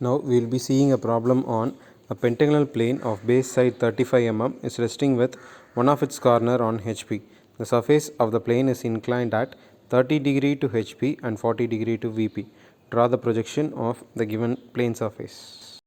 Now we will be seeing a problem on a pentagonal plane of base side 35 mm is resting with one of its corner on HP. The surface of the plane is inclined at 30 degree to HP and 40 degree to VP. Draw the projection of the given plane surface.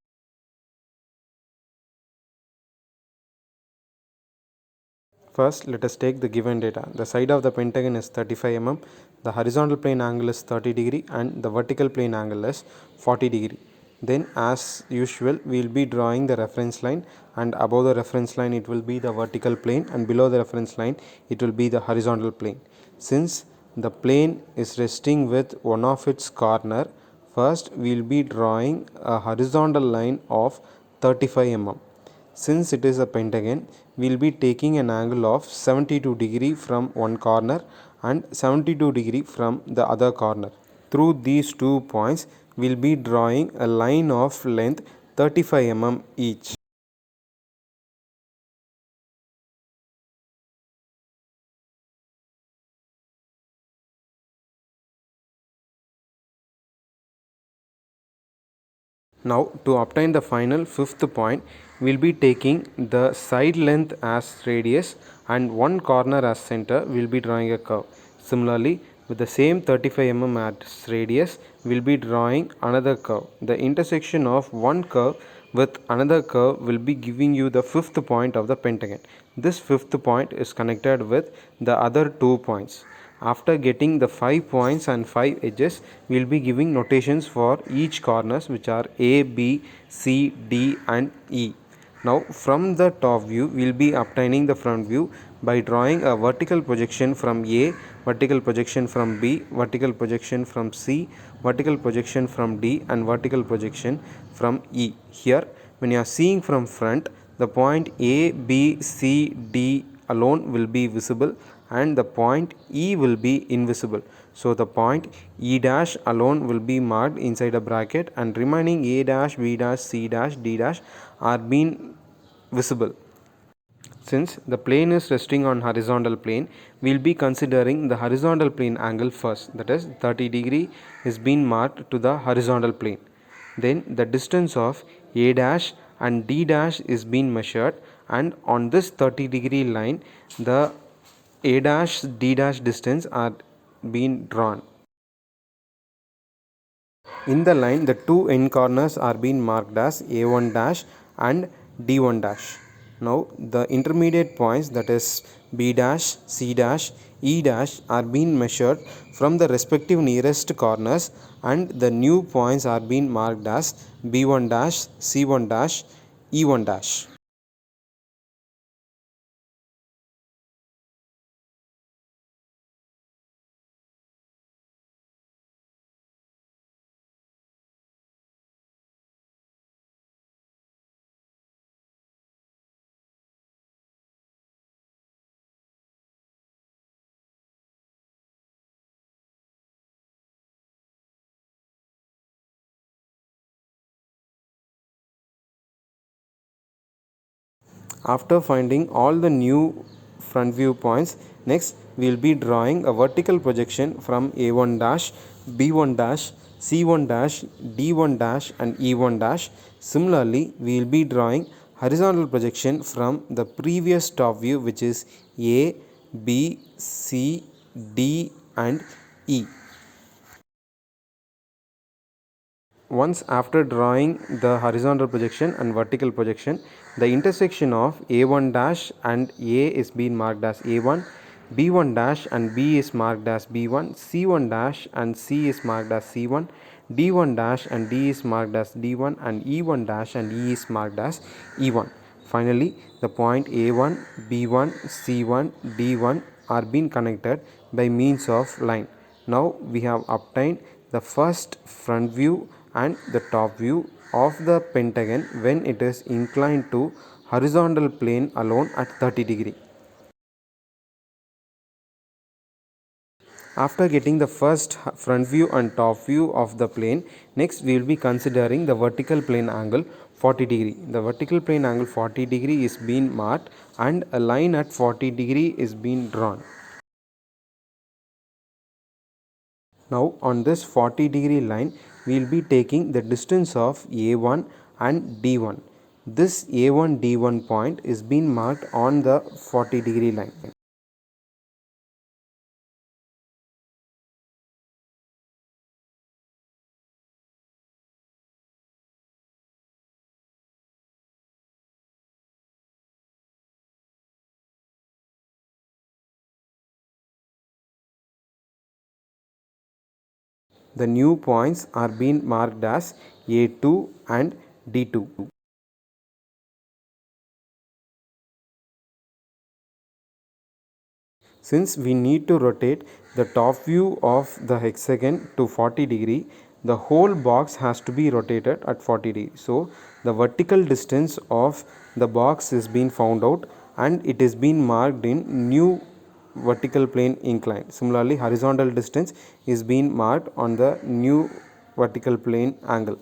First, let us take the given data. The side of the pentagon is 35 mm, the horizontal plane angle is 30 degree and the vertical plane angle is 40 degree. Then as usual, we will be drawing the reference line, and above the reference line it will be the vertical plane and below the reference line it will be the horizontal plane. Since the plane is resting with one of its corner, first we will be drawing a horizontal line of 35 mm. Since it is a pentagon, we will be taking an angle of 72 degree from one corner and 72 degree from the other corner. Through these 2 points, we will be drawing a line of length 35 mm each. Now to obtain the final fifth point, we will be taking the side length as radius and one corner as center. We will be drawing a curve. Similarly, with the same 35 mm as radius, we will be drawing another curve. The intersection of one curve with another curve will be giving you the fifth point of the pentagon. This fifth point is connected with the other 2 points. After getting the 5 points and 5 edges, we will be giving notations for each corners, which are A, B, C, D and E. Now from the top view, we will be obtaining the front view by drawing a vertical projection from A, vertical projection from B, vertical projection from C, vertical projection from D and vertical projection from E. Here, when you are seeing from front, the point A, B, C, D alone will be visible and the point E will be invisible. So the point E dash alone will be marked inside a bracket and remaining A dash, B dash, C dash, D dash are being visible. Since the plane is resting on horizontal plane, we will be considering the horizontal plane angle first, that is 30 degree is being marked to the horizontal plane. Then the distance of A dash and D dash is being measured, and on this 30 degree line the A dash D dash distance are being drawn. In the line, the two end corners are being marked as A1 dash and D1 dash. Now the intermediate points, that is B dash, C dash, E dash are being measured from the respective nearest corners, and the new points are being marked as B1 dash, C1 dash, E1 dash. After finding all the new front view points, next we will be drawing a vertical projection from A1 dash, B1 dash, C1 dash, D1 dash and E1 dash. Similarly, we will be drawing horizontal projection from the previous top view, which is A, B, C, D and E. Once after drawing the horizontal projection and vertical projection, the intersection of A1 dash and A is being marked as A1, B1 dash and B is marked as B1, C1 dash and C is marked as C1, D1 dash and D is marked as D1 and E1 dash and E is marked as E1. Finally, the point A1, B1, C1, D1 are being connected by means of line. Now we have obtained the first front view and the top view of the pentagon when it is inclined to horizontal plane alone at 30 degree. After getting the first front view and top view of the plane, next we will be considering the vertical plane angle 40 degree. The vertical plane angle 40 degree is being marked and a line at 40 degree is being drawn. Now on this 40 degree line, we will be taking the distance of A1 and D1. This A1 D1 point is being marked on the 40-degree line. The new points are being marked as A2 and D2. Since we need to rotate the top view of the hexagon to 40-degree, the whole box has to be rotated at 40-degree. So the vertical distance of the box is being found out and it is being marked in new vertical plane incline. Similarly, horizontal distance is being marked on the new vertical plane angle.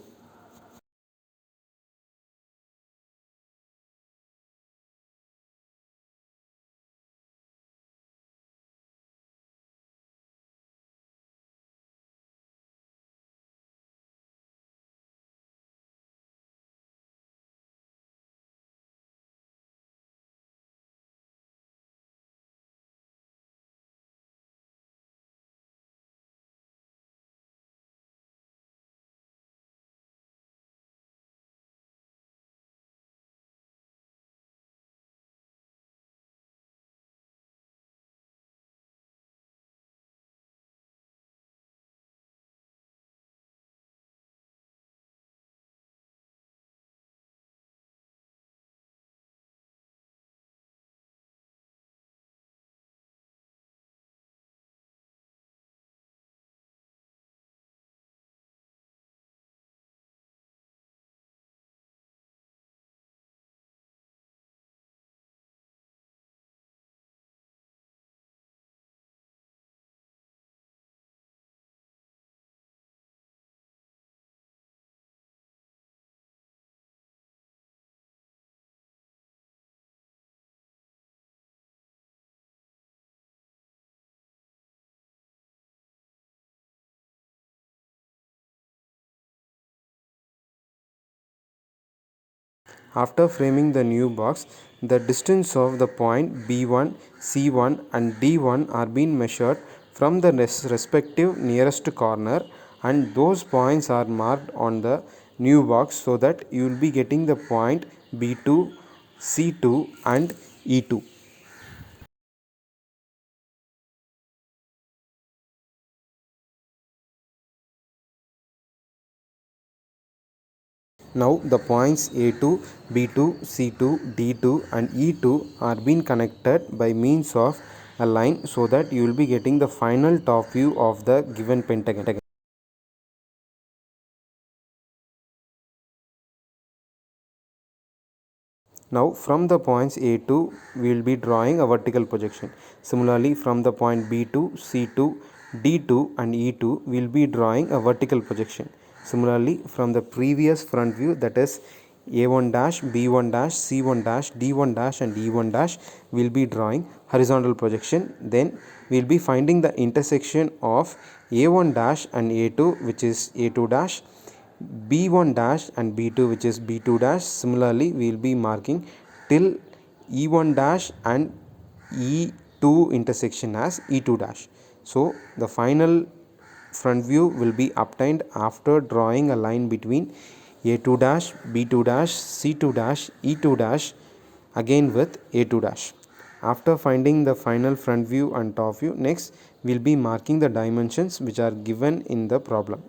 After framing the new box, the distance of the point B1, C1 and D1 are being measured from the respective nearest corner, and those points are marked on the new box so that you will be getting the point B2, C2 and E2. Now the points A2, B2, C2, D2 and E2 are being connected by means of a line so that you will be getting the final top view of the given pentagon. Now from the points A2 we will be drawing a vertical projection. Similarly from the point B2, C2, D2 and E2 we will be drawing a vertical projection. Similarly from the previous front view, that is A1 dash, B1 dash, C1 dash, D1 dash and E1 dash, we will be drawing horizontal projection. Then we will be finding the intersection of A1 dash and A2, which is A2 dash, B1 dash and B2, which is B2 dash. Similarly we will be marking till E1 dash and E2 intersection as E2 dash. So the final front view will be obtained after drawing a line between A2 dash, B2 dash, C2 dash, E2 dash, again with A2 dash. After finding the final front view and top view, next we will be marking the dimensions which are given in the problem.